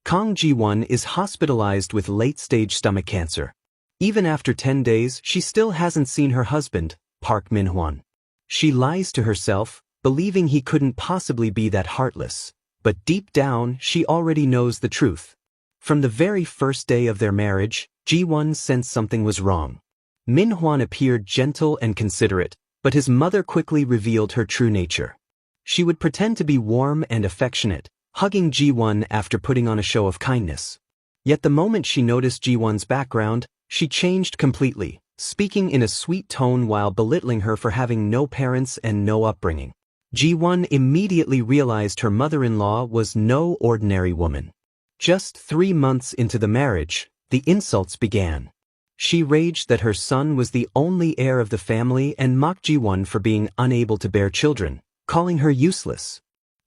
Kang Ji-won is hospitalized with late-stage stomach cancer. Even after 10 days, she still hasn't seen her husband, Park Min-hwan. She lies to herself, believing he couldn't possibly be that heartless. But deep down, she already knows the truth. From the very first day of their marriage, Ji-won sensed something was wrong. Min-hwan appeared gentle and considerate, but his mother quickly revealed her true nature. She would pretend to be warm and affectionate, hugging Ji-won after putting on a show of kindness. Yet the moment she noticed Ji-won's background, she changed completely, speaking in a sweet tone while belittling her for having no parents and no upbringing. Ji-won immediately realized her mother-in-law was no ordinary woman. Just 3 months into the marriage, the insults began. She raged that her son was the only heir of the family and mocked Ji-won for being unable to bear children, calling her useless.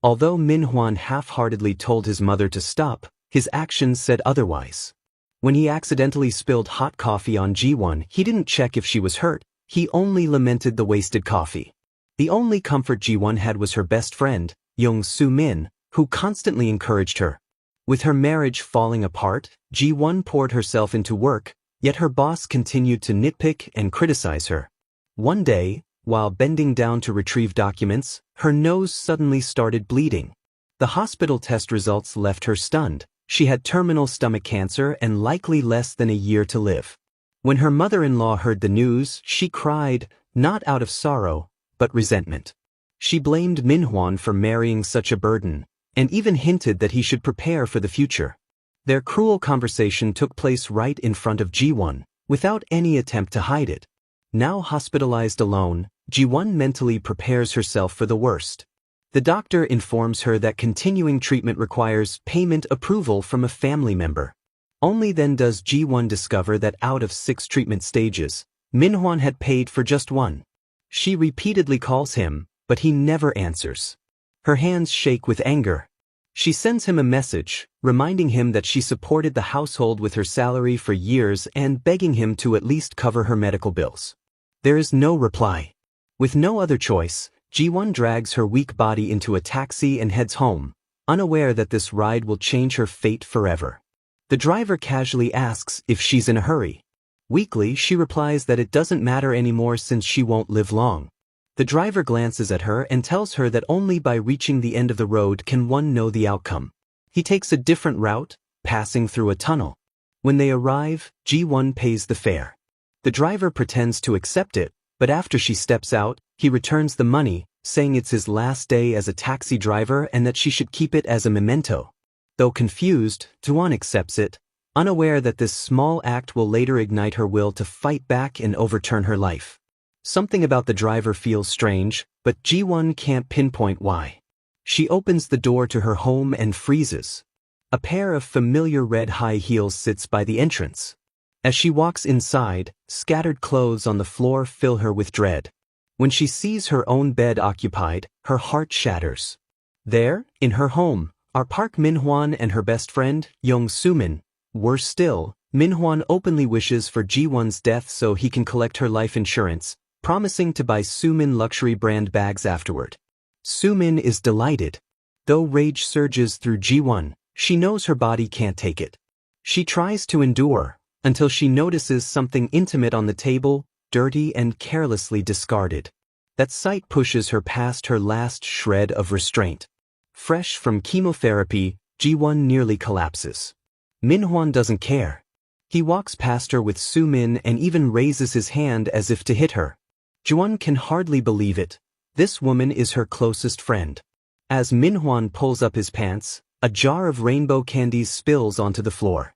Although Min-hwan half-heartedly told his mother to stop, his actions said otherwise. When he accidentally spilled hot coffee on Ji-won, he didn't check if she was hurt, he only lamented the wasted coffee. The only comfort Ji-won had was her best friend, Young Soo-min, who constantly encouraged her. With her marriage falling apart, Ji-won poured herself into work, yet her boss continued to nitpick and criticize her. One day, while bending down to retrieve documents, her nose suddenly started bleeding. The hospital test results left her stunned. She had terminal stomach cancer and likely less than a year to live. When her mother-in-law heard the news, she cried, not out of sorrow, but resentment. She blamed Min-hwan for marrying such a burden, and even hinted that he should prepare for the future. Their cruel conversation took place right in front of Ji-won, without any attempt to hide it. Now hospitalized alone, Ji-won mentally prepares herself for the worst. The doctor informs her that continuing treatment requires payment approval from a family member. Only then does Ji-won discover that out of 6 treatment stages, Min-hwan had paid for just 1. She repeatedly calls him, but he never answers. Her hands shake with anger. She sends him a message, reminding him that she supported the household with her salary for years and begging him to at least cover her medical bills. There is no reply. With no other choice, Ji-won drags her weak body into a taxi and heads home, unaware that this ride will change her fate forever. The driver casually asks if she's in a hurry. Weakly, she replies that it doesn't matter anymore since she won't live long. The driver glances at her and tells her that only by reaching the end of the road can one know the outcome. He takes a different route, passing through a tunnel. When they arrive, Ji-won pays the fare. The driver pretends to accept it, but after she steps out, he returns the money, saying it's his last day as a taxi driver and that she should keep it as a memento. Though confused, Ji-won accepts it, unaware that this small act will later ignite her will to fight back and overturn her life. Something about the driver feels strange, but Ji-won can't pinpoint why. She opens the door to her home and freezes. A pair of familiar red high heels sits by the entrance. As she walks inside, scattered clothes on the floor fill her with dread. When she sees her own bed occupied, her heart shatters. There, in her home, are Park Min-hwan and her best friend, Young Soo-min. Worse still, Min-hwan openly wishes for Ji-won's death so he can collect her life insurance, promising to buy Soo-min luxury brand bags afterward. Soo-min is delighted. Though rage surges through Ji-won, she knows her body can't take it. She tries to endure, until she notices something intimate on the table, dirty and carelessly discarded. That sight pushes her past her last shred of restraint. Fresh from chemotherapy, Ji-won nearly collapses. Min-hwan doesn't care. He walks past her with Soo-min and even raises his hand as if to hit her. Ji-won can hardly believe it. This woman is her closest friend. As Min-hwan pulls up his pants, a jar of rainbow candies spills onto the floor.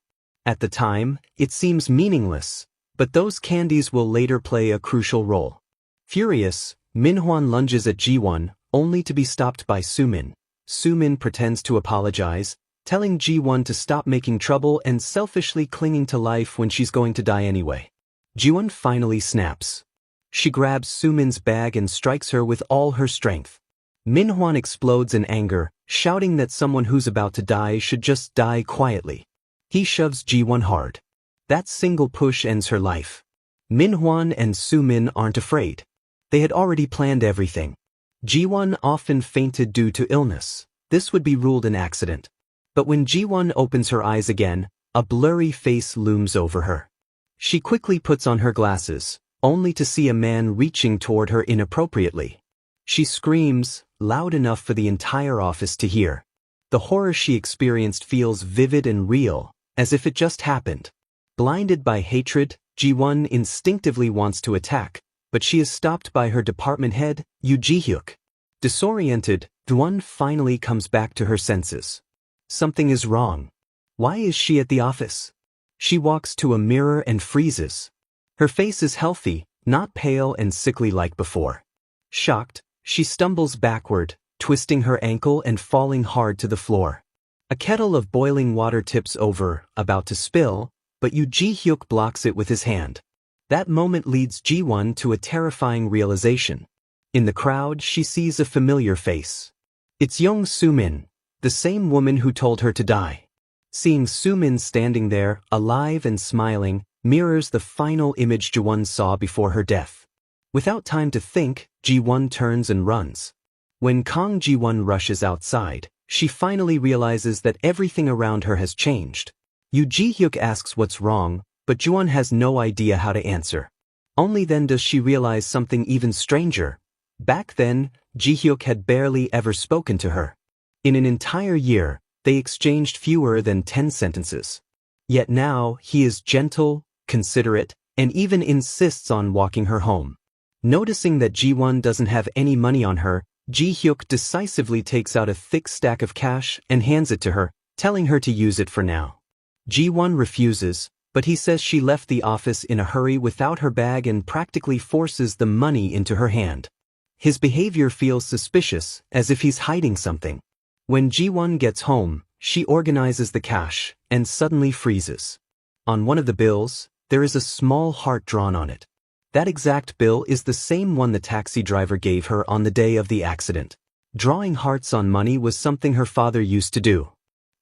At the time, it seems meaningless, but those candies will later play a crucial role. Furious, Min-hwan lunges at Ji-won, only to be stopped by Soo-min. Soo-min pretends to apologize, telling Ji-won to stop making trouble and selfishly clinging to life when she's going to die anyway. Ji-won finally snaps. She grabs Soo-min's bag and strikes her with all her strength. Min-hwan explodes in anger, shouting that someone who's about to die should just die quietly. He shoves Ji-won hard. That single push ends her life. Min-hwan and Soo-min aren't afraid. They had already planned everything. Ji-won often fainted due to illness. This would be ruled an accident. But when Ji-won opens her eyes again, a blurry face looms over her. She quickly puts on her glasses, only to see a man reaching toward her inappropriately. She screams, loud enough for the entire office to hear. The horror she experienced feels vivid and real, as if it just happened. Blinded by hatred, Ji-won instinctively wants to attack, but she is stopped by her department head, Yoo Ji-hyuk. Disoriented, Ji-won finally comes back to her senses. Something is wrong. Why is she at the office? She walks to a mirror and freezes. Her face is healthy, not pale and sickly like before. Shocked, she stumbles backward, twisting her ankle and falling hard to the floor. A kettle of boiling water tips over, about to spill, but Yoo Ji-hyuk blocks it with his hand. That moment leads Ji-won to a terrifying realization. In the crowd, she sees a familiar face. It's Young Soo-min, the same woman who told her to die. Seeing Soo-min standing there, alive and smiling, mirrors the final image Ji-won saw before her death. Without time to think, Ji-won turns and runs. When Kang Ji-won rushes outside, she finally realizes that everything around her has changed. Yoo Ji-hyuk asks what's wrong, but Ji-won has no idea how to answer. Only then does she realize something even stranger. Back then, Ji-hyuk had barely ever spoken to her. In an entire year, they exchanged fewer than 10 sentences. Yet now, he is gentle, considerate, and even insists on walking her home. Noticing that Ji-won doesn't have any money on her, Ji-hyuk decisively takes out a thick stack of cash and hands it to her, telling her to use it for now. Ji-won refuses, but he says she left the office in a hurry without her bag and practically forces the money into her hand. His behavior feels suspicious, as if he's hiding something. When Ji-won gets home, she organizes the cash, and suddenly freezes. On one of the bills, there is a small heart drawn on it. That exact bill is the same one the taxi driver gave her on the day of the accident. Drawing hearts on money was something her father used to do.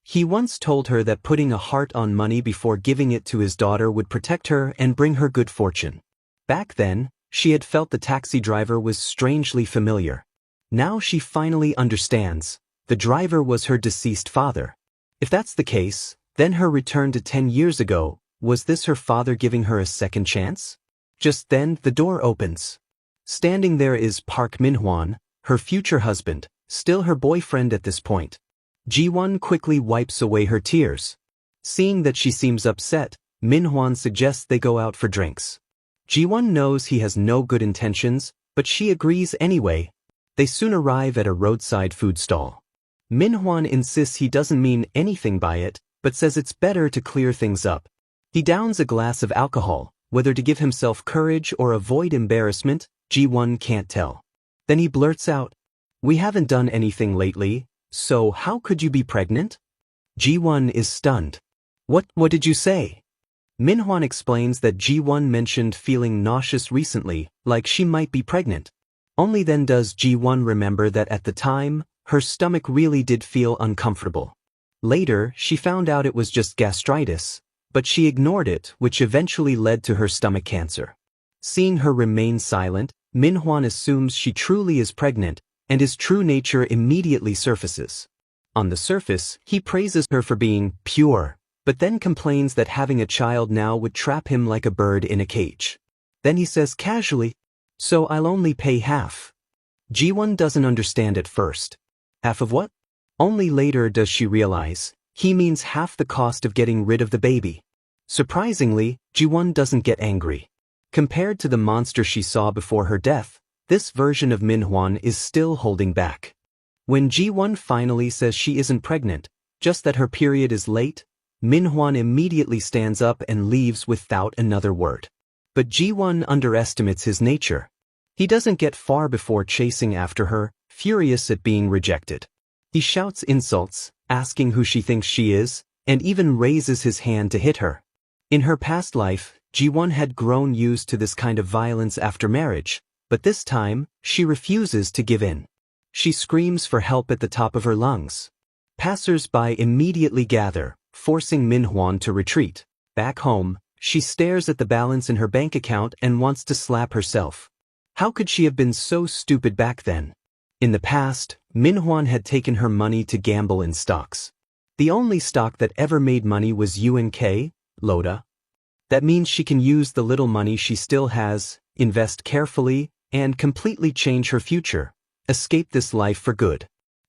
He once told her that putting a heart on money before giving it to his daughter would protect her and bring her good fortune. Back then, she had felt the taxi driver was strangely familiar. Now she finally understands. The driver was her deceased father. If that's the case, then her return to 10 years ago, was this her father giving her a second chance? Just then, the door opens. Standing there is Park Min-hwan, her future husband, still her boyfriend at this point. Ji-won quickly wipes away her tears. Seeing that she seems upset, Min-hwan suggests they go out for drinks. Ji-won knows he has no good intentions, but she agrees anyway. They soon arrive at a roadside food stall. Min-hwan insists he doesn't mean anything by it, but says it's better to clear things up. He downs a glass of alcohol. Whether to give himself courage or avoid embarrassment, Ji-won can't tell. Then he blurts out, "We haven't done anything lately, so how could you be pregnant?" Ji-won is stunned. What did you say?" Min-hwan explains that Ji-won mentioned feeling nauseous recently, like she might be pregnant. Only then does Ji-won remember that at the time, her stomach really did feel uncomfortable. Later, she found out it was just gastritis, but she ignored it, which eventually led to her stomach cancer. Seeing her remain silent, Min-hwan assumes she truly is pregnant, and his true nature immediately surfaces. On the surface, he praises her for being pure, but then complains that having a child now would trap him like a bird in a cage. Then he says casually, "So I'll only pay half." Ji-won doesn't understand at first. Half of what? Only later does she realize. He means half the cost of getting rid of the baby. Surprisingly, Ji-won doesn't get angry. Compared to the monster she saw before her death, this version of Min-hwan is still holding back. When Ji-won finally says she isn't pregnant, just that her period is late, Min-hwan immediately stands up and leaves without another word. But Ji-won underestimates his nature. He doesn't get far before chasing after her, furious at being rejected. He shouts insults, asking who she thinks she is, and even raises his hand to hit her. In her past life, Ji-won had grown used to this kind of violence after marriage, but this time, she refuses to give in. She screams for help at the top of her lungs. Passers-by immediately gather, forcing Min-hwan to retreat. Back home, she stares at the balance in her bank account and wants to slap herself. How could she have been so stupid back then? In the past, Min-hwan had taken her money to gamble in stocks. The only stock that ever made money was UNK, Loda. That means she can use the little money she still has, invest carefully, and completely change her future, escape this life for good.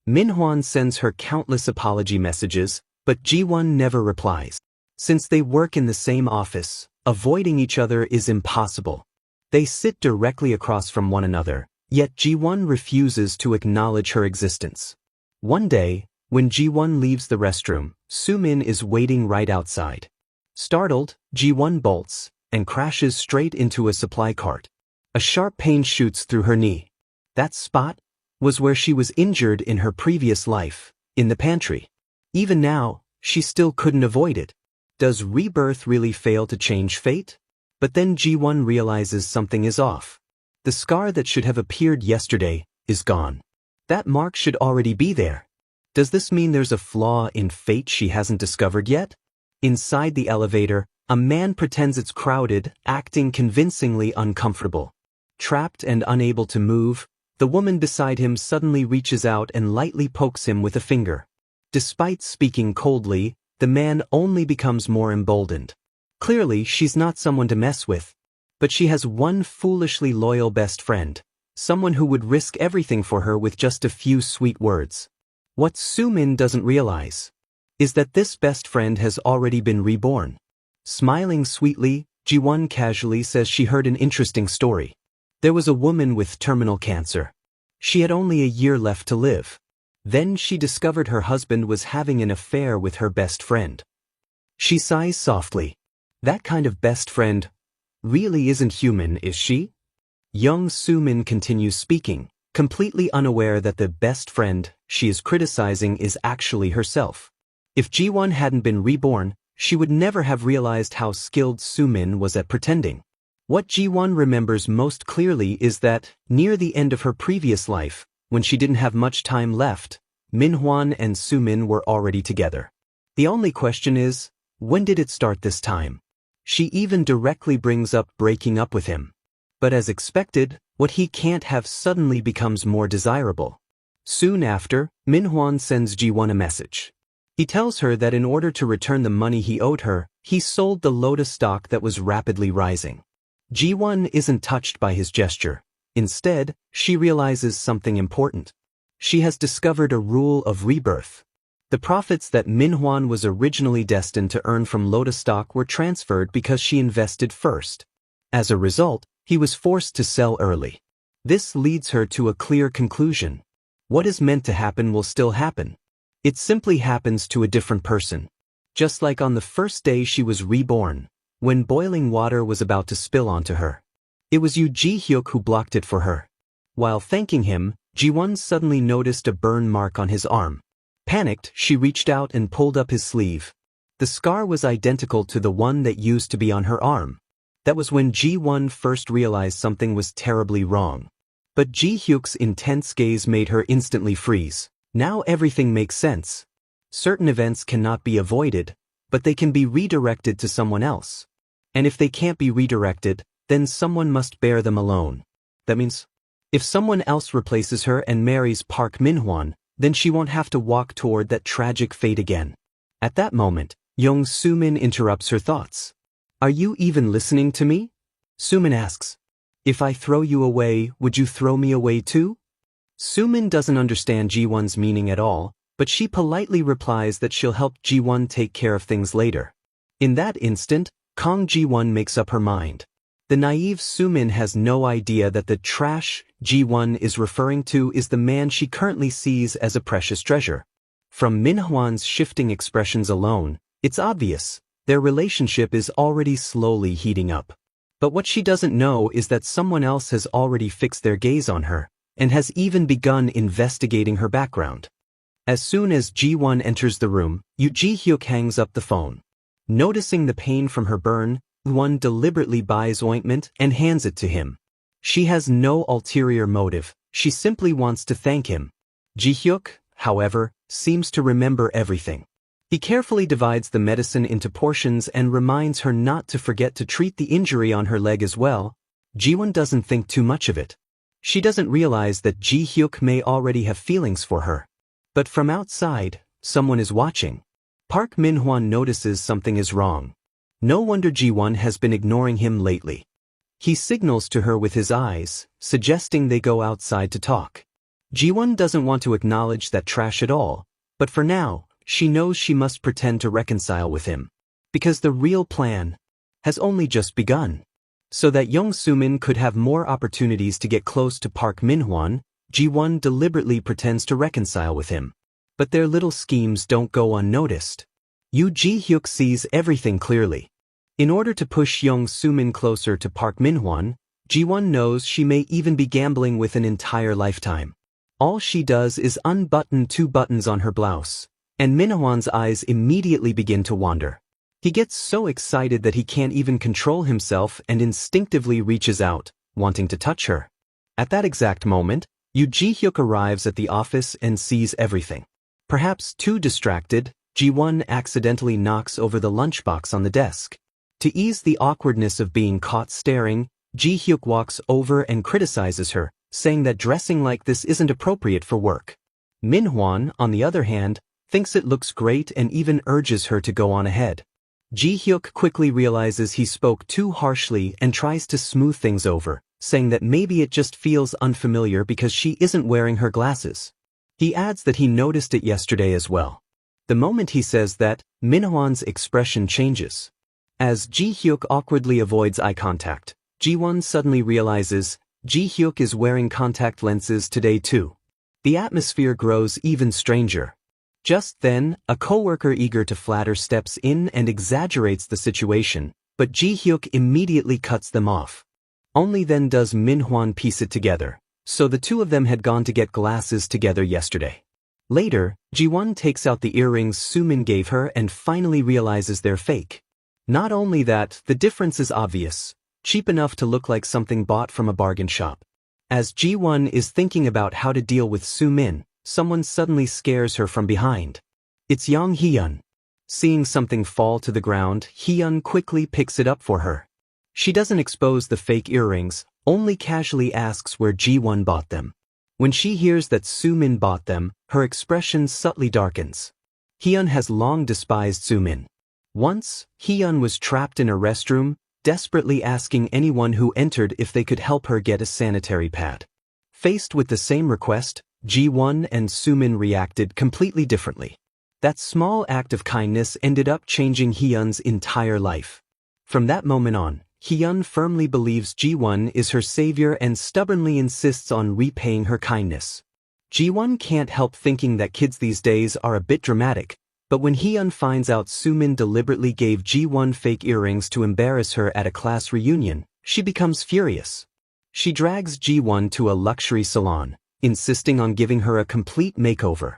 Minhwan sends her countless apology messages, but Ji-won never replies. Since they work in the same office, avoiding each other is impossible. They sit directly across from one another, yet Ji-won refuses to acknowledge her existence. One day, when Ji-won leaves the restroom, Soo-min is waiting right outside. Startled, Ji-won bolts and crashes straight into a supply cart. A sharp pain shoots through her knee. That spot was where she was injured in her previous life, in the pantry. Even now, she still couldn't avoid it. Does rebirth really fail to change fate? But then Ji-won realizes something is off. The scar that should have appeared yesterday is gone. That mark should already be there. Does this mean there's a flaw in fate she hasn't discovered yet? Inside the elevator, a man pretends it's crowded, acting convincingly uncomfortable. Trapped and unable to move, the woman beside him suddenly reaches out and lightly pokes him with a finger. Despite speaking coldly, the man only becomes more emboldened. Clearly, she's not someone to mess with. But she has one foolishly loyal best friend, someone who would risk everything for her with just a few sweet words. What Soo-min doesn't realize is that this best friend has already been reborn. Smiling sweetly, Ji-won casually says she heard an interesting story. There was a woman with terminal cancer. She had only a year left to live. Then she discovered her husband was having an affair with her best friend. She sighs softly. That kind of best friend really isn't human, is she? Young Soo-min continues speaking, completely unaware that the best friend she is criticizing is actually herself. If Ji-won hadn't been reborn, she would never have realized how skilled Soo-min was at pretending. What Ji-won remembers most clearly is that, near the end of her previous life, when she didn't have much time left, Minhwan and Soo-min were already together. The only question is, when did it start this time? She even directly brings up breaking up with him. But as expected, what he can't have suddenly becomes more desirable. Soon after, Minhwan sends Ji-won a message. He tells her that in order to return the money he owed her, he sold the Lotus stock that was rapidly rising. Ji-won isn't touched by his gesture. Instead, she realizes something important. She has discovered a rule of rebirth. The profits that Minhwan was originally destined to earn from Lotus stock were transferred because she invested first. As a result, he was forced to sell early. This leads her to a clear conclusion. What is meant to happen will still happen. It simply happens to a different person. Just like on the first day she was reborn, when boiling water was about to spill onto her. It was Yoo Ji-hyuk who blocked it for her. While thanking him, Ji-won suddenly noticed a burn mark on his arm. Panicked, she reached out and pulled up his sleeve. The scar was identical to the one that used to be on her arm. That was when Ji-won first realized something was terribly wrong. But Ji-hyuk's intense gaze made her instantly freeze. Now everything makes sense. Certain events cannot be avoided, but they can be redirected to someone else. And if they can't be redirected, then someone must bear them alone. That means, if someone else replaces her and marries Park Min-hwan, then she won't have to walk toward that tragic fate again. At that moment, Young Soo-min interrupts her thoughts. Are you even listening to me? Soo-min asks. If I throw you away, would you throw me away too? Soo-min doesn't understand Ji-won's meaning at all, but she politely replies that she'll help Ji-won take care of things later. In that instant, Kang Ji-won makes up her mind. The naive Soo-min has no idea that the trash Ji-won is referring to is the man she currently sees as a precious treasure. From Min-hwan's shifting expressions alone, it's obvious, their relationship is already slowly heating up. But what she doesn't know is that someone else has already fixed their gaze on her, and has even begun investigating her background. As soon as Ji-won enters the room, Yoo Ji-hyuk hangs up the phone. Noticing the pain from her burn, Won deliberately buys ointment and hands it to him. She has no ulterior motive, she simply wants to thank him. Ji-hyuk, however, seems to remember everything. He carefully divides the medicine into portions and reminds her not to forget to treat the injury on her leg as well. Ji-won doesn't think too much of it. She doesn't realize that Ji-hyuk may already have feelings for her. But from outside, someone is watching. Park Min-hwan notices something is wrong. No wonder Ji-won has been ignoring him lately. He signals to her with his eyes, suggesting they go outside to talk. Ji-won doesn't want to acknowledge that trash at all, but for now, she knows she must pretend to reconcile with him. Because the real plan has only just begun. So that Young Soo-min could have more opportunities to get close to Park Min-hwan, Ji-won deliberately pretends to reconcile with him. But their little schemes don't go unnoticed. Yoo Ji-hyuk sees everything clearly. In order to push Young Soo-min closer to Park Min-hwan, Ji-won knows she may even be gambling with an entire lifetime. All she does is unbutton 2 buttons on her blouse, and Min-hwan's eyes immediately begin to wander. He gets so excited that he can't even control himself and instinctively reaches out, wanting to touch her. At that exact moment, Yoo Ji-hyuk arrives at the office and sees everything. Perhaps too distracted, Ji-won accidentally knocks over the lunchbox on the desk. To ease the awkwardness of being caught staring, Ji-hyuk walks over and criticizes her, saying that dressing like this isn't appropriate for work. Min-hwan, on the other hand, thinks it looks great and even urges her to go on ahead. Ji-hyuk quickly realizes he spoke too harshly and tries to smooth things over, saying that maybe it just feels unfamiliar because she isn't wearing her glasses. He adds that he noticed it yesterday as well. The moment he says that, Min-hwan's expression changes. As Ji-hyuk awkwardly avoids eye contact, Ji-won suddenly realizes Ji-hyuk is wearing contact lenses today too. The atmosphere grows even stranger. Just then, a coworker eager to flatter steps in and exaggerates the situation, but Ji-hyuk immediately cuts them off. Only then does Min-hwan piece it together, so the two of them had gone to get glasses together yesterday. Later, Ji-won takes out the earrings Soo-min gave her and finally realizes they're fake. Not only that, the difference is obvious, cheap enough to look like something bought from a bargain shop. As Ji-won is thinking about how to deal with Soo-min, someone suddenly scares her from behind. It's Yang Hyun. Seeing something fall to the ground, Hyun quickly picks it up for her. She doesn't expose the fake earrings, only casually asks where Ji-won bought them. When she hears that Soo-min bought them, her expression subtly darkens. Hyun has long despised Soo-min. Once, Hyun was trapped in a restroom, desperately asking anyone who entered if they could help her get a sanitary pad. Faced with the same request, Ji-won and Soo-min reacted completely differently. That small act of kindness ended up changing Hyun's entire life. From that moment on, Hyun firmly believes Ji-won is her savior and stubbornly insists on repaying her kindness. Ji-won can't help thinking that kids these days are a bit dramatic, but when Hyun finds out Soo-min deliberately gave Ji-won fake earrings to embarrass her at a class reunion, she becomes furious. She drags Ji-won to a luxury salon, insisting on giving her a complete makeover.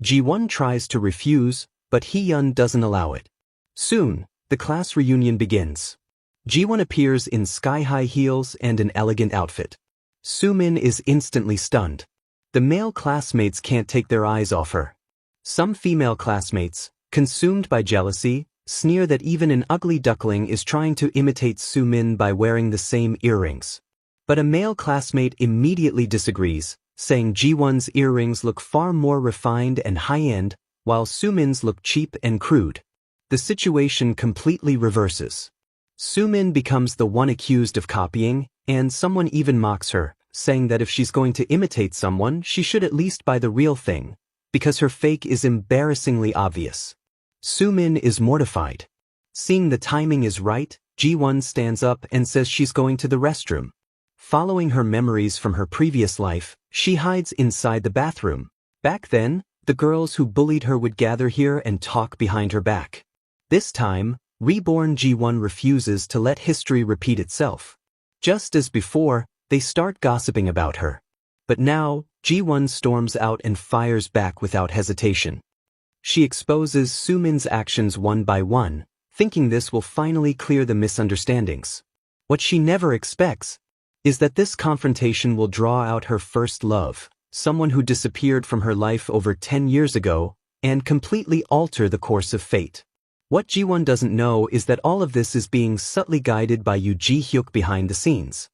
Ji-won tries to refuse, but Hyun doesn't allow it. Soon, the class reunion begins. Ji-won appears in sky-high heels and an elegant outfit. Soo-min is instantly stunned. The male classmates can't take their eyes off her. Some female classmates, consumed by jealousy, sneer that even an ugly duckling is trying to imitate Soo-min by wearing the same earrings. But a male classmate immediately disagrees, saying Ji-won's earrings look far more refined and high-end, while Soo-min's look cheap and crude. The situation completely reverses. Soo-min becomes the one accused of copying, and someone even mocks her, saying that if she's going to imitate someone, she should at least buy the real thing, because her fake is embarrassingly obvious. Soo-min is mortified. Seeing the timing is right, Ji-won stands up and says she's going to the restroom. Following her memories from her previous life, she hides inside the bathroom. Back then, the girls who bullied her would gather here and talk behind her back. This time, reborn Ji-won refuses to let history repeat itself. Just as before, they start gossiping about her. But now, Ji-won storms out and fires back without hesitation. She exposes Soo-min's actions one by one, thinking this will finally clear the misunderstandings. What she never expects is that this confrontation will draw out her first love, someone who disappeared from her life over 10 years ago, and completely alter the course of fate. What Ji-won doesn't know is that all of this is being subtly guided by Yoo Ji-hyuk behind the scenes.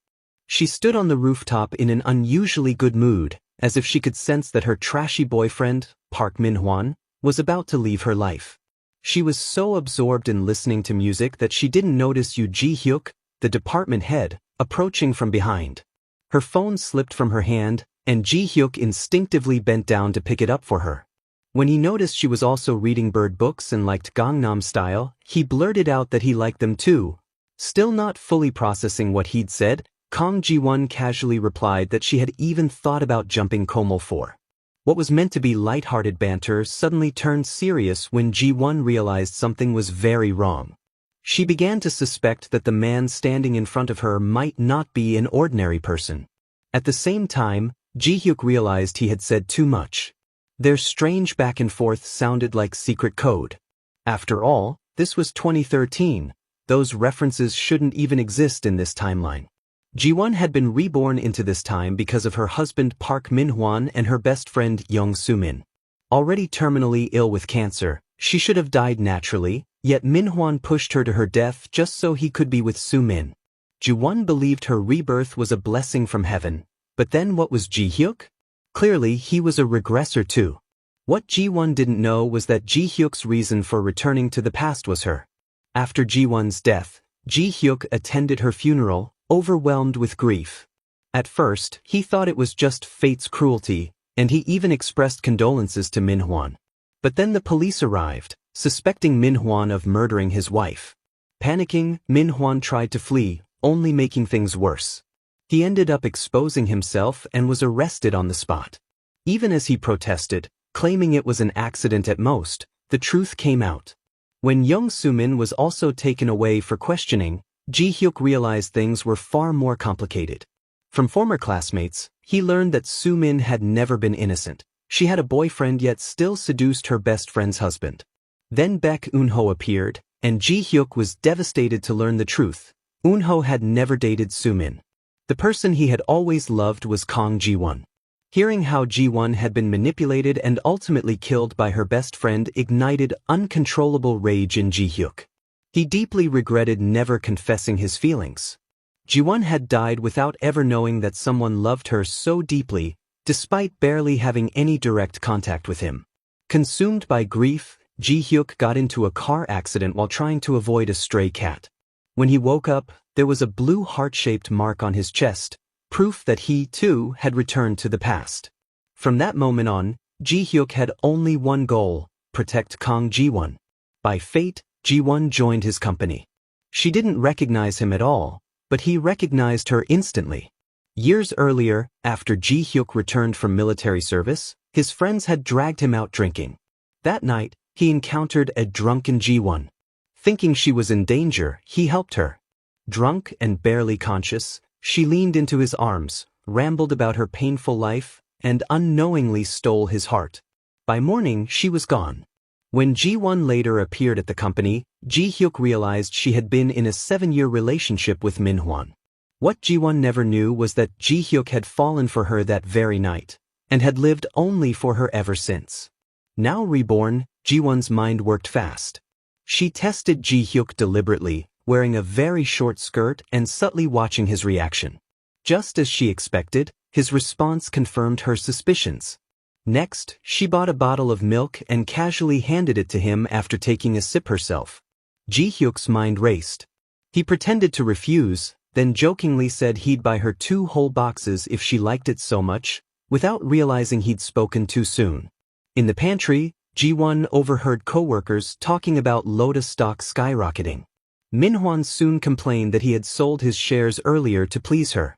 She stood on the rooftop in an unusually good mood, as if she could sense that her trashy boyfriend, Park Min-hwan, was about to leave her life. She was so absorbed in listening to music that she didn't notice Yoo Ji-hyuk, the department head, approaching from behind. Her phone slipped from her hand, and Ji-hyuk instinctively bent down to pick it up for her. When he noticed she was also reading bird books and liked Gangnam Style, he blurted out that he liked them too. Still not fully processing what he'd said, Kang Ji-won casually replied that she had even thought about jumping Komol 4. What was meant to be light-hearted banter suddenly turned serious when Ji-won realized something was very wrong. She began to suspect that the man standing in front of her might not be an ordinary person. At the same time, Ji-hyuk realized he had said too much. Their strange back and forth sounded like secret code. After all, this was 2013. Those references shouldn't even exist in this timeline. Ji-won had been reborn into this time because of her husband Park Min-hwan and her best friend Young Soo-min. Already terminally ill with cancer, she should have died naturally, yet Min-hwan pushed her to her death just so he could be with Soo-min. Ji-won believed her rebirth was a blessing from heaven, but then what was Ji-hyuk? Clearly he was a regressor too. What Ji-won didn't know was that Ji-hyuk's reason for returning to the past was her. After Ji-won's death, Ji-hyuk attended her funeral, overwhelmed with grief. At first, he thought it was just fate's cruelty, and he even expressed condolences to Min-hwan. But then the police arrived, suspecting Min-hwan of murdering his wife. Panicking, Min-hwan tried to flee, only making things worse. He ended up exposing himself and was arrested on the spot. Even as he protested, claiming it was an accident at most, the truth came out. When Young Soo-min was also taken away for questioning, Ji-hyuk realized things were far more complicated. From former classmates, he learned that Soo-min had never been innocent. She had a boyfriend yet still seduced her best friend's husband. Then Baek Eun-ho appeared, and Ji-hyuk was devastated to learn the truth. Eun-ho had never dated Soo-min. The person he had always loved was Kang Ji-won. Hearing how Ji-won had been manipulated and ultimately killed by her best friend ignited uncontrollable rage in Ji-hyuk. He deeply regretted never confessing his feelings. Ji-won had died without ever knowing that someone loved her so deeply, despite barely having any direct contact with him. Consumed by grief, Ji-hyuk got into a car accident while trying to avoid a stray cat. When he woke up, there was a blue heart-shaped mark on his chest, proof that he, too, had returned to the past. From that moment on, Ji-hyuk had only one goal: protect Kang Ji-won. By fate, Ji-won joined his company. She didn't recognize him at all, but he recognized her instantly. Years earlier, after Ji-hyuk returned from military service, his friends had dragged him out drinking. That night, he encountered a drunken Ji-won. Thinking she was in danger, he helped her. Drunk and barely conscious, she leaned into his arms, rambled about her painful life, and unknowingly stole his heart. By morning, she was gone. When Ji-won later appeared at the company, Ji-hyuk realized she had been in a 7-year relationship with Min-hwan. What Ji-won never knew was that Ji-hyuk had fallen for her that very night, and had lived only for her ever since. Now reborn, Ji-won's mind worked fast. She tested Ji-hyuk deliberately, wearing a very short skirt and subtly watching his reaction. Just as she expected, his response confirmed her suspicions. Next, she bought a bottle of milk and casually handed it to him after taking a sip herself. Ji-hyuk's mind raced. He pretended to refuse, then jokingly said he'd buy her 2 whole boxes if she liked it so much, without realizing he'd spoken too soon. In the pantry, Ji-won overheard co-workers talking about Lotus stock skyrocketing. Min-hwan soon complained that he had sold his shares earlier to please her.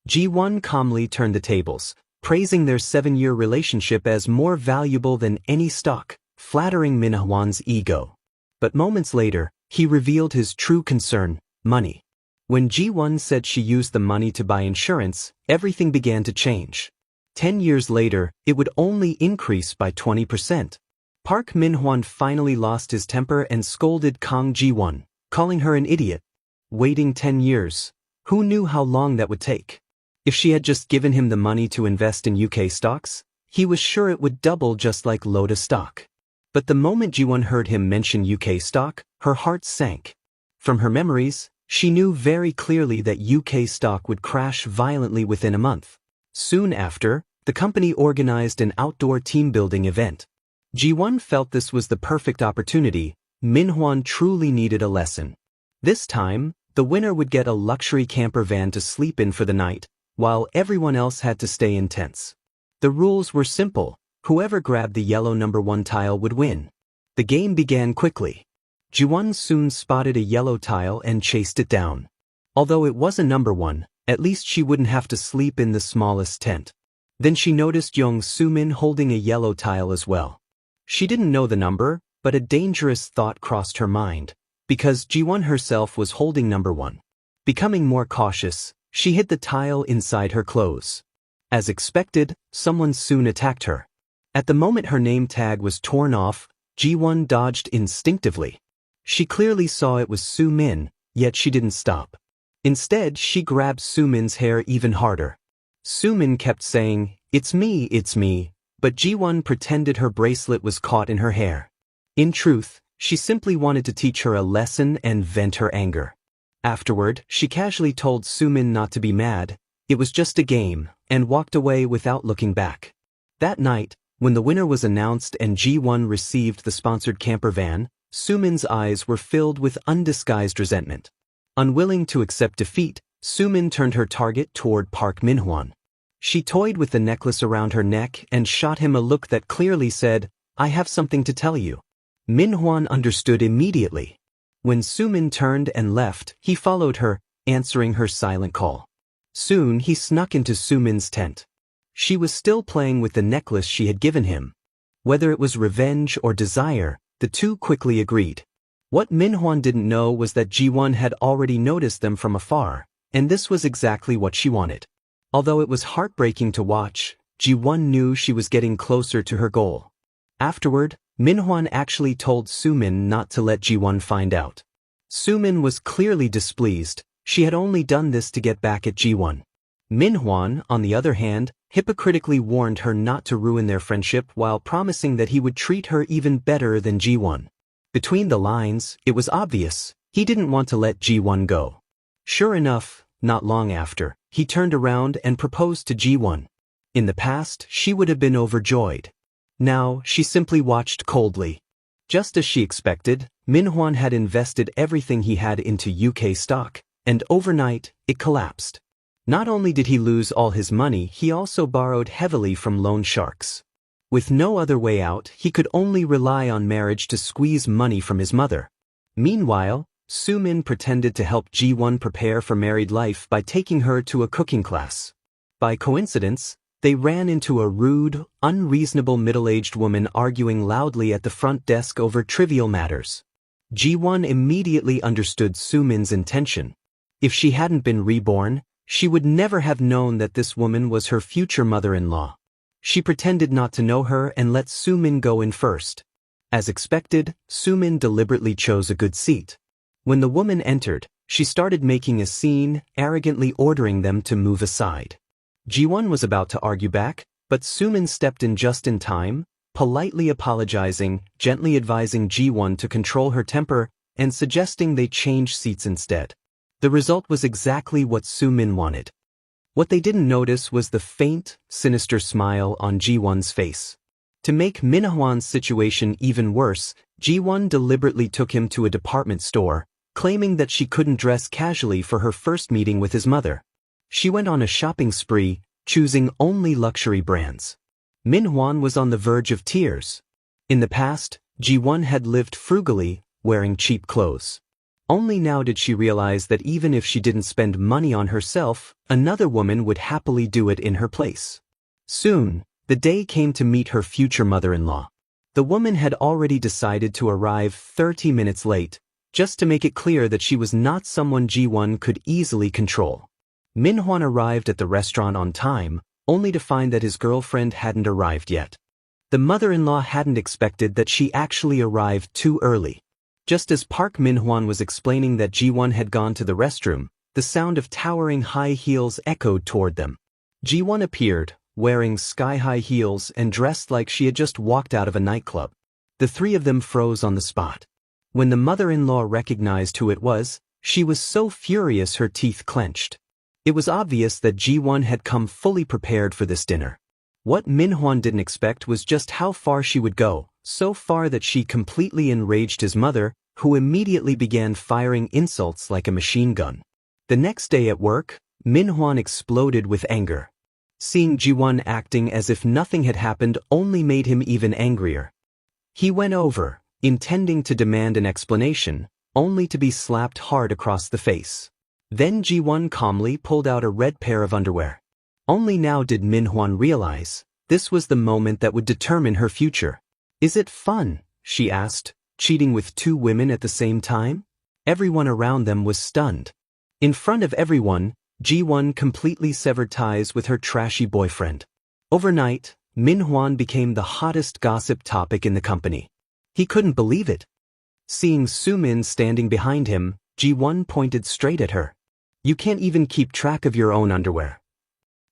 Ji-won calmly turned the tables, praising their 7-year relationship as more valuable than any stock, flattering Min-hwan's ego. But moments later, he revealed his true concern: money. When Ji-won said she used the money to buy insurance, everything began to change. 10 years later, it would only increase by 20%. Park Min-hwan finally lost his temper and scolded Kang Ji-won, calling her an idiot. Waiting 10 years. Who knew how long that would take? If she had just given him the money to invest in UK stocks, he was sure it would double just like Lotus stock. But the moment Ji-won heard him mention UK stock, her heart sank. From her memories, she knew very clearly that UK stock would crash violently within a month. Soon after, the company organized an outdoor team-building event. Ji-won felt this was the perfect opportunity, Minhwan truly needed a lesson. This time, the winner would get a luxury camper van to sleep in for the night, while everyone else had to stay in tents. The rules were simple: whoever grabbed the yellow number 1 tile would win. The game began quickly. Jiwon soon spotted a yellow tile and chased it down. Although it was a number 1, at least she wouldn't have to sleep in the smallest tent. Then she noticed Young Soo-min holding a yellow tile as well. She didn't know the number, but a dangerous thought crossed her mind, because Jiwon herself was holding number 1. Becoming more cautious, she hid the tile inside her clothes. As expected, someone soon attacked her. At the moment her name tag was torn off, Jiwon dodged instinctively. She clearly saw it was Soo-min, yet she didn't stop. Instead, she grabbed Soo-min's hair even harder. Soo-min kept saying, it's me, but Jiwon pretended her bracelet was caught in her hair. In truth, she simply wanted to teach her a lesson and vent her anger. Afterward, she casually told Soo-min not to be mad, it was just a game, and walked away without looking back. That night, when the winner was announced and Jiwon received the sponsored camper van, Soo-min's eyes were filled with undisguised resentment. Unwilling to accept defeat, Soo-min turned her target toward Park Min-hwan. She toyed with the necklace around her neck and shot him a look that clearly said, I have something to tell you. Min-hwan understood immediately. When Soo-min turned and left, he followed her, answering her silent call. Soon he snuck into Soo-min's tent. She was still playing with the necklace she had given him. Whether it was revenge or desire, the two quickly agreed. What Min-hwan didn't know was that Jiwon had already noticed them from afar, and this was exactly what she wanted. Although it was heartbreaking to watch, Jiwon knew she was getting closer to her goal. Afterward, Min-hwan actually told Soo-min not to let Jiwon find out. Soo-min was clearly displeased. She had only done this to get back at Jiwon. Min-hwan, on the other hand, hypocritically warned her not to ruin their friendship while promising that he would treat her even better than Jiwon. Between the lines, it was obvious, he didn't want to let Jiwon go. Sure enough, not long after, he turned around and proposed to Jiwon. In the past, she would have been overjoyed. Now, she simply watched coldly. Just as she expected, Min-hwan had invested everything he had into UK stock, and overnight, it collapsed. Not only did he lose all his money, he also borrowed heavily from loan sharks. With no other way out, he could only rely on marriage to squeeze money from his mother. Meanwhile, Soo-min pretended to help Jiwon prepare for married life by taking her to a cooking class. By coincidence, they ran into a rude, unreasonable middle-aged woman arguing loudly at the front desk over trivial matters. Jiwon immediately understood Soo-min's intention. If she hadn't been reborn, she would never have known that this woman was her future mother-in-law. She pretended not to know her and let Soo-min go in first. As expected, Soo-min deliberately chose a good seat. When the woman entered, she started making a scene, arrogantly ordering them to move aside. Jiwon was about to argue back, but Soo-min stepped in just in time, politely apologizing, gently advising Jiwon to control her temper, and suggesting they change seats instead. The result was exactly what Soo-min wanted. What they didn't notice was the faint, sinister smile on Jiwon's face. To make Min-hwan's situation even worse, Jiwon deliberately took him to a department store, claiming that she couldn't dress casually for her first meeting with his mother. She went on a shopping spree, choosing only luxury brands. Min-hwan was on the verge of tears. In the past, Jiwon had lived frugally, wearing cheap clothes. Only now did she realize that even if she didn't spend money on herself, another woman would happily do it in her place. Soon, the day came to meet her future mother-in-law. The woman had already decided to arrive 30 minutes late, just to make it clear that she was not someone Jiwon could easily control. Min-hwan arrived at the restaurant on time, only to find that his girlfriend hadn't arrived yet. The mother-in-law hadn't expected that she actually arrived too early. Just as Park Min-hwan was explaining that Jiwon had gone to the restroom, the sound of towering high heels echoed toward them. Jiwon appeared, wearing sky-high heels and dressed like she had just walked out of a nightclub. The three of them froze on the spot. When the mother-in-law recognized who it was, she was so furious her teeth clenched. It was obvious that Jiwon had come fully prepared for this dinner. What Min-hwan didn't expect was just how far she would go, so far that she completely enraged his mother, who immediately began firing insults like a machine gun. The next day at work, Min-hwan exploded with anger. Seeing Ji-won acting as if nothing had happened only made him even angrier. He went over, intending to demand an explanation, only to be slapped hard across the face. Then Ji-won calmly pulled out a red pair of underwear. Only now did Min-hwan realize this was the moment that would determine her future. "Is it fun?" she asked, cheating with two women at the same time? Everyone around them was stunned. In front of everyone, Ji-won completely severed ties with her trashy boyfriend. Overnight, Min-hwan became the hottest gossip topic in the company. He couldn't believe it. Seeing Soo-min standing behind him, Ji-won pointed straight at her. "You can't even keep track of your own underwear."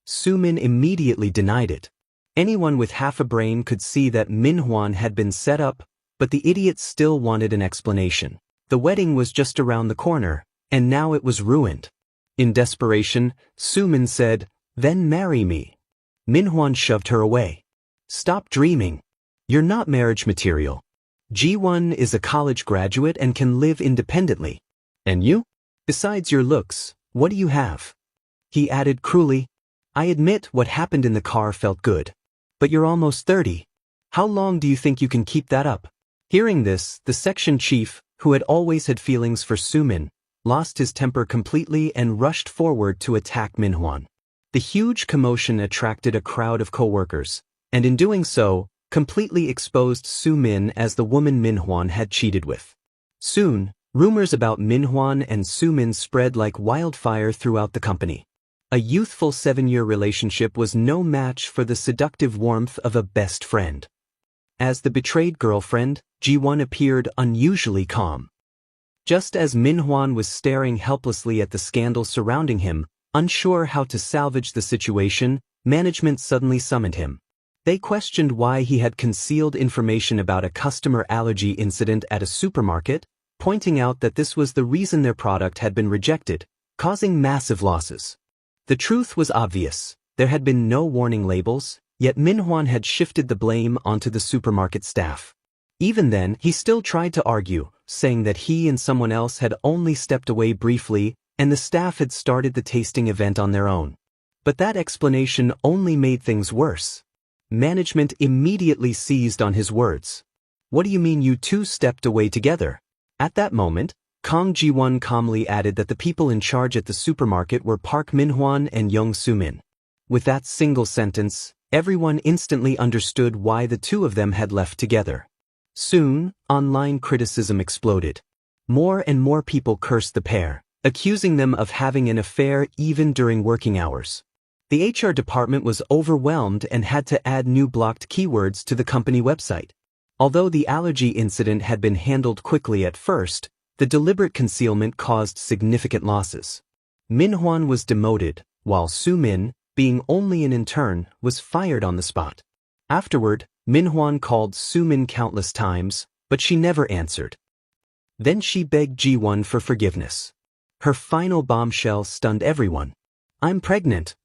Soo-min immediately denied it. Anyone with half a brain could see that Min-hwan had been set up, but the idiot still wanted an explanation. The wedding was just around the corner, and now it was ruined. In desperation, Soo-min said, "Then marry me." Min-hwan shoved her away. "Stop dreaming. You're not marriage material. Ji-won is a college graduate and can live independently. And you? Besides your looks, what do you have?" He added cruelly, "I admit what happened in the car felt good. But you're almost 30. How long do you think you can keep that up?" Hearing this, the section chief, who had always had feelings for Soo-min, lost his temper completely and rushed forward to attack Min-hwan. The huge commotion attracted a crowd of co-workers, and in doing so, completely exposed Soo-min as the woman Min-hwan had cheated with. Soon, rumors about Min-hwan and Soo-min spread like wildfire throughout the company. A youthful 7-year relationship was no match for the seductive warmth of a best friend. As the betrayed girlfriend, Ji-won appeared unusually calm. Just as Min-hwan was staring helplessly at the scandal surrounding him, unsure how to salvage the situation, management suddenly summoned him. They questioned why he had concealed information about a customer allergy incident at a supermarket, pointing out that this was the reason their product had been rejected, causing massive losses. The truth was obvious. There had been no warning labels, yet Min-hwan had shifted the blame onto the supermarket staff. Even then, he still tried to argue, saying that he and someone else had only stepped away briefly and the staff had started the tasting event on their own. But that explanation only made things worse. Management immediately seized on his words. "What do you mean you two stepped away together?" At that moment, Kang Ji-won calmly added that the people in charge at the supermarket were Park Min-hwan and Young Soo-min. With that single sentence, everyone instantly understood why the two of them had left together. Soon, online criticism exploded. More and more people cursed the pair, accusing them of having an affair even during working hours. The HR department was overwhelmed and had to add new blocked keywords to the company website. Although the allergy incident had been handled quickly at first, the deliberate concealment caused significant losses. Min-hwan was demoted, while Soo-min, being only an intern, was fired on the spot. Afterward, Min-hwan called Soo-min countless times, but she never answered. Then she begged Ji-won for forgiveness. Her final bombshell stunned everyone. "I'm pregnant."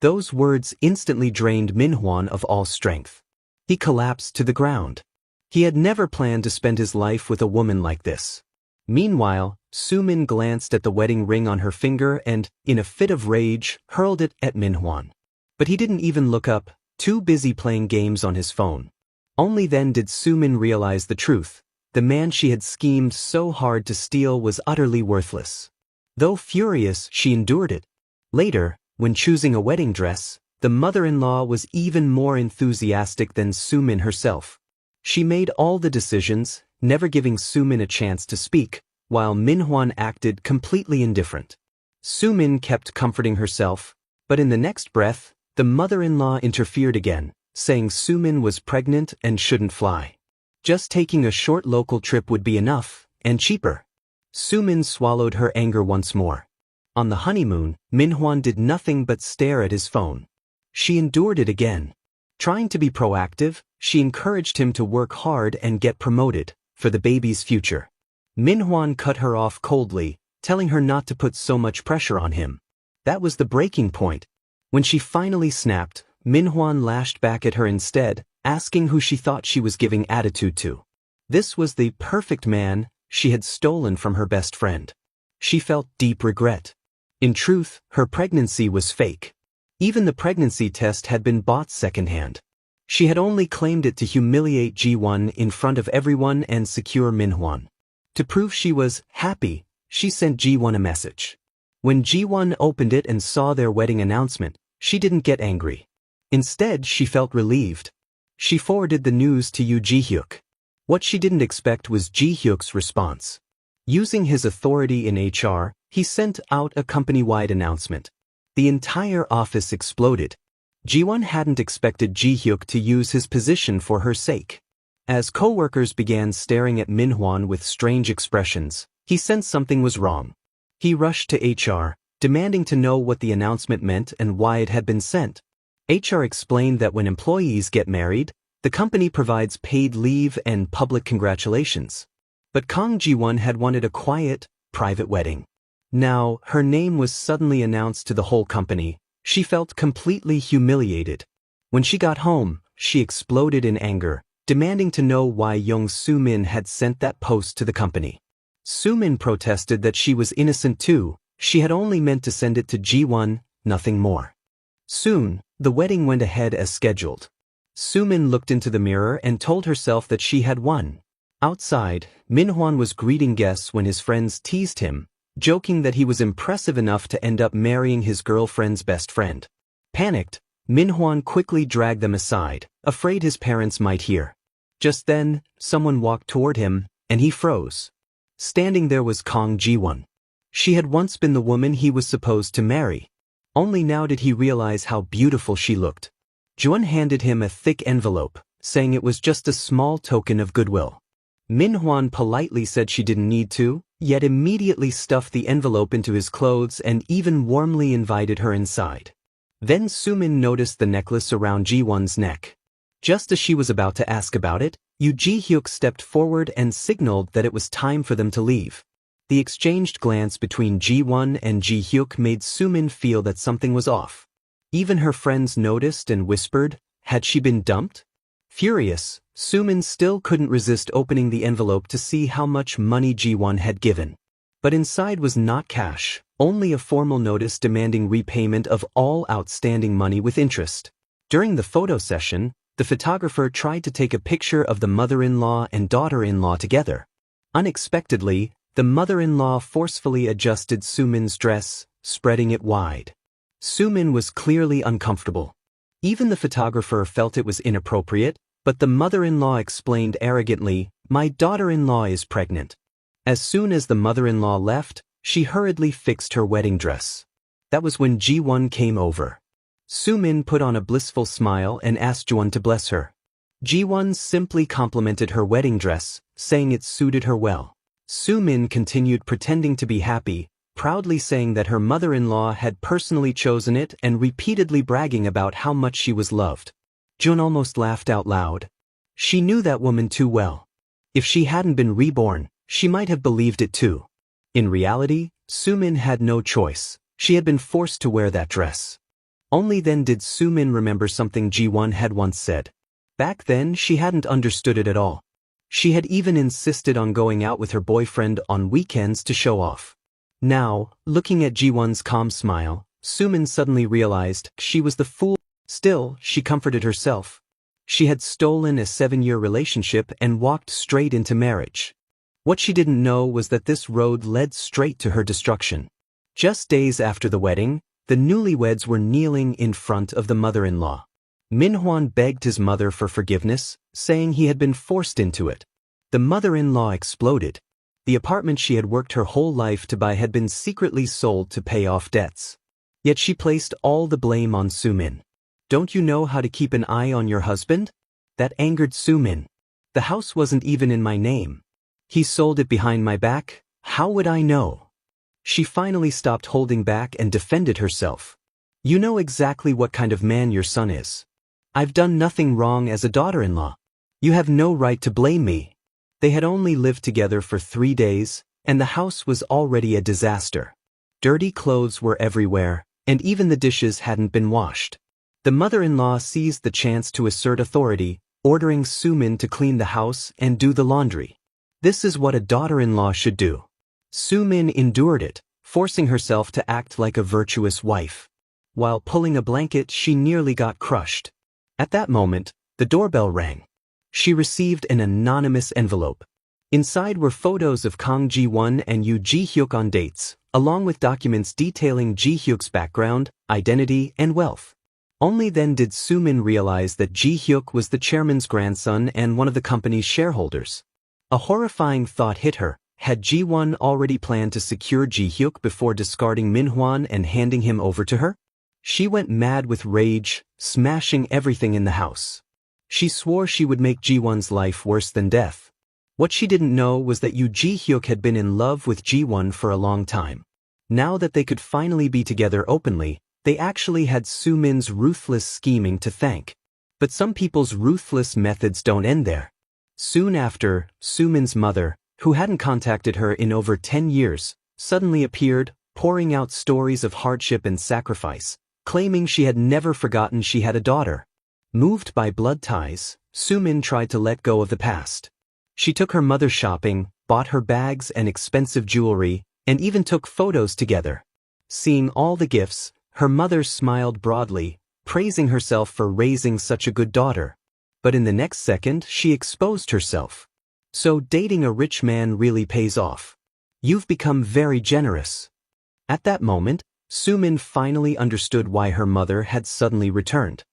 Those words instantly drained Min-hwan of all strength. He collapsed to the ground. He had never planned to spend his life with a woman like this. Meanwhile, Soo-min glanced at the wedding ring on her finger and, in a fit of rage, hurled it at Min-hwan. But he didn't even look up, too busy playing games on his phone. Only then did Soo-min realize the truth. The man she had schemed so hard to steal was utterly worthless. Though furious, she endured it. Later, when choosing a wedding dress, the mother-in-law was even more enthusiastic than Soo-min herself. She made all the decisions, never giving Soo-min a chance to speak, while Min-hwan acted completely indifferent. Soo-min kept comforting herself, but in the next breath, the mother-in-law interfered again, saying Soo-min was pregnant and shouldn't fly. Just taking a short local trip would be enough, and cheaper. Soo-min swallowed her anger once more. On the honeymoon, Min-hwan did nothing but stare at his phone. She endured it again. Trying to be proactive, she encouraged him to work hard and get promoted, for the baby's future. Min-hwan cut her off coldly, telling her not to put so much pressure on him. That was the breaking point. When she finally snapped, Min-hwan lashed back at her instead, asking who she thought she was giving attitude to. This was the perfect man she had stolen from her best friend. She felt deep regret. In truth, her pregnancy was fake. Even the pregnancy test had been bought secondhand. She had only claimed it to humiliate Ji-won in front of everyone and secure Min-hwan. To prove she was happy, she sent Ji-won a message. When Ji-won opened it and saw their wedding announcement, she didn't get angry. Instead, she felt relieved. She forwarded the news to Yoo Ji-hyuk. What she didn't expect was Ji-hyuk's response. Using his authority in HR, he sent out a company-wide announcement. The entire office exploded. Ji-won hadn't expected Ji-hyuk to use his position for her sake. As co-workers began staring at Min-hwan with strange expressions, he sensed something was wrong. He rushed to HR, demanding to know what the announcement meant and why it had been sent. HR explained that when employees get married, the company provides paid leave and public congratulations. But Kang Ji-won had wanted a quiet, private wedding. Now, her name was suddenly announced to the whole company. She felt completely humiliated. When she got home, she exploded in anger, demanding to know why Young Soo-min had sent that post to the company. Soo-min protested that she was innocent too. She had only meant to send it to Ji-won, nothing more. Soon, the wedding went ahead as scheduled. Soo-min looked into the mirror and told herself that she had won. Outside, Min-hwan was greeting guests when his friends teased him, joking that he was impressive enough to end up marrying his girlfriend's best friend. Panicked, Min-hwan quickly dragged them aside, afraid his parents might hear. Just then, someone walked toward him, and he froze. Standing there was Kang Ji-won. She had once been the woman he was supposed to marry. Only now did he realize how beautiful she looked. Ji-won handed him a thick envelope, saying it was just a small token of goodwill. Min-hwan politely said she didn't need to, yet immediately stuffed the envelope into his clothes and even warmly invited her inside. Then Soo-min noticed the necklace around Ji-won's neck. Just as she was about to ask about it, Yoo Ji-hyuk stepped forward and signaled that it was time for them to leave. The exchanged glance between Ji-won and Ji-hyuk made Soo-min feel that something was off. Even her friends noticed and whispered, had she been dumped? Furious, Soo-min still couldn't resist opening the envelope to see how much money Ji-won had given. But inside was not cash, only a formal notice demanding repayment of all outstanding money with interest. During the photo session, the photographer tried to take a picture of the mother-in-law and daughter-in-law together. Unexpectedly, the mother-in-law forcefully adjusted Soo-min's dress, spreading it wide. Soo-min was clearly uncomfortable. Even the photographer felt it was inappropriate, but the mother-in-law explained arrogantly, "My daughter-in-law is pregnant." As soon as the mother-in-law left, she hurriedly fixed her wedding dress. That was when Ji-won came over. Soo-min put on a blissful smile and asked Ji-won to bless her. Ji-won simply complimented her wedding dress, saying it suited her well. Soo-min continued pretending to be happy, proudly saying that her mother-in-law had personally chosen it and repeatedly bragging about how much she was loved. Ji-won almost laughed out loud. She knew that woman too well. If she hadn't been reborn, she might have believed it too. In reality, Soo-min had no choice. She had been forced to wear that dress. Only then did Soo-min remember something Ji-won had once said. Back then, she hadn't understood it at all. She had even insisted on going out with her boyfriend on weekends to show off. Now, looking at Ji-won's calm smile, Soo-min suddenly realized she was the fool. Still, she comforted herself. She had stolen a 7-year relationship and walked straight into marriage. What she didn't know was that this road led straight to her destruction. Just days after the wedding, the newlyweds were kneeling in front of the mother-in-law. Min-hwan begged his mother for forgiveness, saying he had been forced into it. The mother-in-law exploded. The apartment she had worked her whole life to buy had been secretly sold to pay off debts. Yet she placed all the blame on Soo-min. "Don't you know how to keep an eye on your husband?" That angered Soo-min. "The house wasn't even in my name. He sold it behind my back. How would I know?" She finally stopped holding back and defended herself. "You know exactly what kind of man your son is. I've done nothing wrong as a daughter-in-law. You have no right to blame me." They had only lived together for 3 days, and the house was already a disaster. Dirty clothes were everywhere, and even the dishes hadn't been washed. The mother-in-law seized the chance to assert authority, ordering Soo-min to clean the house and do the laundry. This is what a daughter-in-law should do. Soo-min endured it, forcing herself to act like a virtuous wife. While pulling a blanket, she nearly got crushed. At that moment, the doorbell rang. She received an anonymous envelope. Inside were photos of Kang Ji-won and Yoo Ji-hyuk on dates, along with documents detailing Ji-hyuk's background, identity, and wealth. Only then did Soo-min realize that Ji-hyuk was the chairman's grandson and one of the company's shareholders. A horrifying thought hit her. Had Ji-won already planned to secure Ji-hyuk before discarding Min-hwan and handing him over to her? She went mad with rage, smashing everything in the house. She swore she would make Ji-won's life worse than death. What she didn't know was that Yoo Ji-hyuk had been in love with Ji-won for a long time. Now that they could finally be together openly, they actually had Soo-min's ruthless scheming to thank. But some people's ruthless methods don't end there. Soon after, Soo-min's mother, who hadn't contacted her in over 10 years, suddenly appeared, pouring out stories of hardship and sacrifice, claiming she had never forgotten she had a daughter. Moved by blood ties, Soo-min tried to let go of the past. She took her mother shopping, bought her bags and expensive jewelry, and even took photos together. Seeing all the gifts, her mother smiled broadly, praising herself for raising such a good daughter. But in the next second, she exposed herself. So dating a rich man really pays off. You've become very generous. At that moment, Soo-min finally understood why her mother had suddenly returned.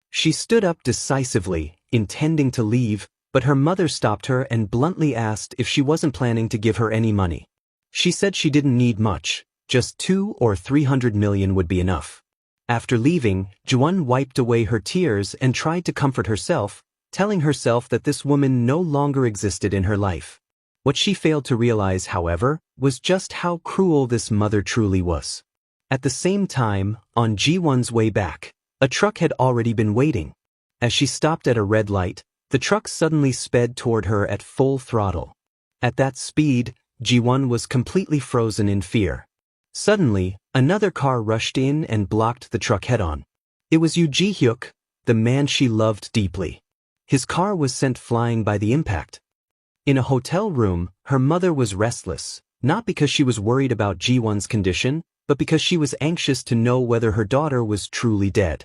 She stood up decisively, intending to leave, but her mother stopped her and bluntly asked if she wasn't planning to give her any money. She said she didn't need much, just 200 or 300 million would be enough. After leaving, Ji-won wiped away her tears and tried to comfort herself, telling herself that this woman no longer existed in her life. What she failed to realize, however, was just how cruel this mother truly was. At the same time, on Ji-won's way back, a truck had already been waiting. As she stopped at a red light, the truck suddenly sped toward her at full throttle. At that speed, Ji-won was completely frozen in fear. Suddenly, another car rushed in and blocked the truck head-on. It was Yoo Ji-hyuk, the man she loved deeply. His car was sent flying by the impact. In a hotel room, her mother was restless, not because she was worried about Ji-won's condition, but because she was anxious to know whether her daughter was truly dead.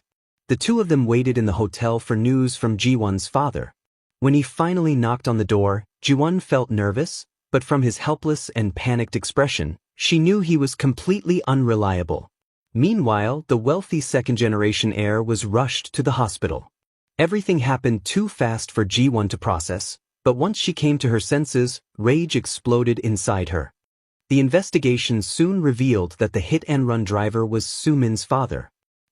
The two of them waited in the hotel for news from Ji-won's father. When he finally knocked on the door, Ji-won felt nervous, but from his helpless and panicked expression, she knew he was completely unreliable. Meanwhile, the wealthy second-generation heir was rushed to the hospital. Everything happened too fast for Ji-won to process, but once she came to her senses, rage exploded inside her. The investigation soon revealed that the hit-and-run driver was Soo-min's father.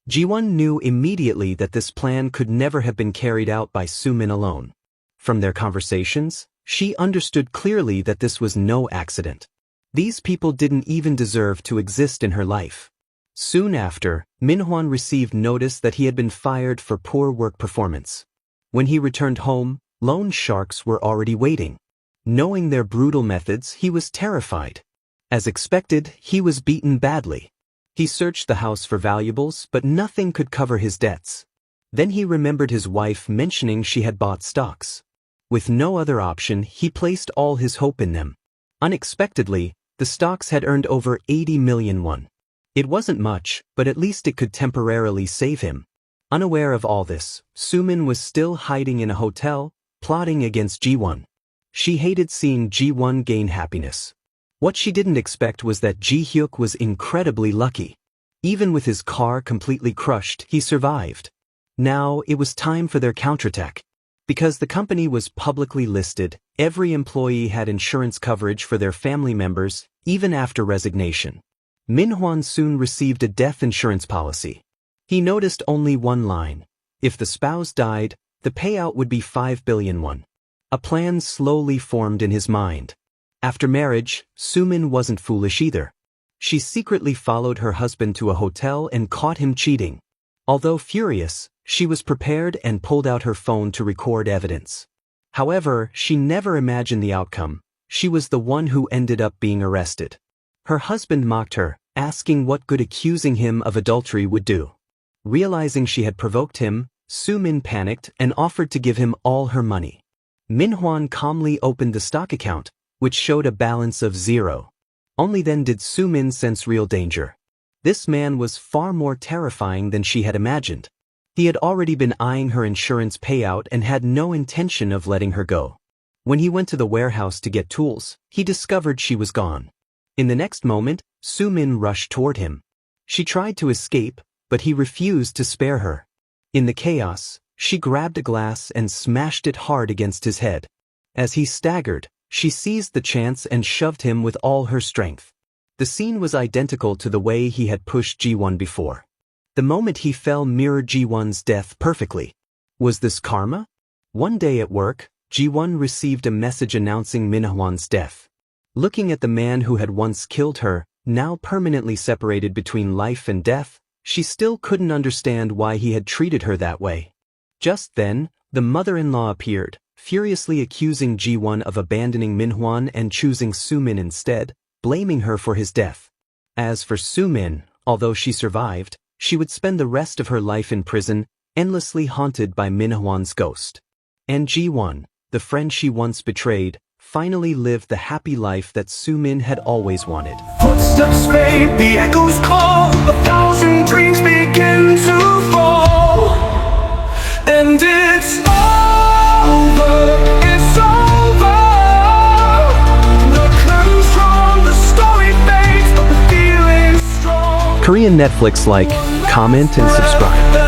Ji-won knew immediately that this plan could never have been carried out by Soo-min alone. From their conversations, she understood clearly that this was no accident. These people didn't even deserve to exist in her life. Soon after, Min-hwan received notice that he had been fired for poor work performance. When he returned home, loan sharks were already waiting. Knowing their brutal methods, he was terrified. As expected, he was beaten badly. He searched the house for valuables, but nothing could cover his debts. Then he remembered his wife mentioning she had bought stocks. With no other option, he placed all his hope in them. Unexpectedly, the stocks had earned over 80 million won. It wasn't much, but at least it could temporarily save him. Unaware of all this, Soo-min was still hiding in a hotel, plotting against Ji-won. She hated seeing Ji-won gain happiness. What she didn't expect was that Ji-hyuk was incredibly lucky. Even with his car completely crushed, he survived. Now, it was time for their counterattack. Because the company was publicly listed, every employee had insurance coverage for their family members, even after resignation. Min-hwan soon received a death insurance policy. He noticed only one line. If the spouse died, the payout would be 5 billion won. A plan slowly formed in his mind. After marriage, Soo-min wasn't foolish either. She secretly followed her husband to a hotel and caught him cheating. Although furious, she was prepared and pulled out her phone to record evidence. However, she never imagined the outcome. She was the one who ended up being arrested. Her husband mocked her, asking what good accusing him of adultery would do. Realizing she had provoked him, Soo-min panicked and offered to give him all her money. Min-hwan calmly opened the stock account, which showed a balance of 0. Only then did Soo-min sense real danger. This man was far more terrifying than she had imagined. He had already been eyeing her insurance payout and had no intention of letting her go. When he went to the warehouse to get tools, he discovered she was gone. In the next moment, Soo-min rushed toward him. She tried to escape, but he refused to spare her. In the chaos, she grabbed a glass and smashed it hard against his head. As he staggered, she seized the chance and shoved him with all her strength. The scene was identical to the way he had pushed Ji-won before. The moment he fell mirrored Ji-won's death perfectly. Was this karma? One day at work, Ji-won received a message announcing Min-hwan's death. Looking at the man who had once killed her, now permanently separated between life and death, she still couldn't understand why he had treated her that way. Just then, the mother-in-law appeared, furiously accusing Ji-won of abandoning Min-hwan and choosing Soo-min instead, blaming her for his death. As for Soo-min, although she survived, she would spend the rest of her life in prison, endlessly haunted by Min-hwan's ghost. And Ji-won, the friend she once betrayed, finally lived the happy life that Soo-min had always wanted. Footsteps fade, the echoes call, 1,000 dreams begin to fall. And it's over, it's over. The clues from the story fades, but the feeling's strong. Korean Netflix like, comment and subscribe.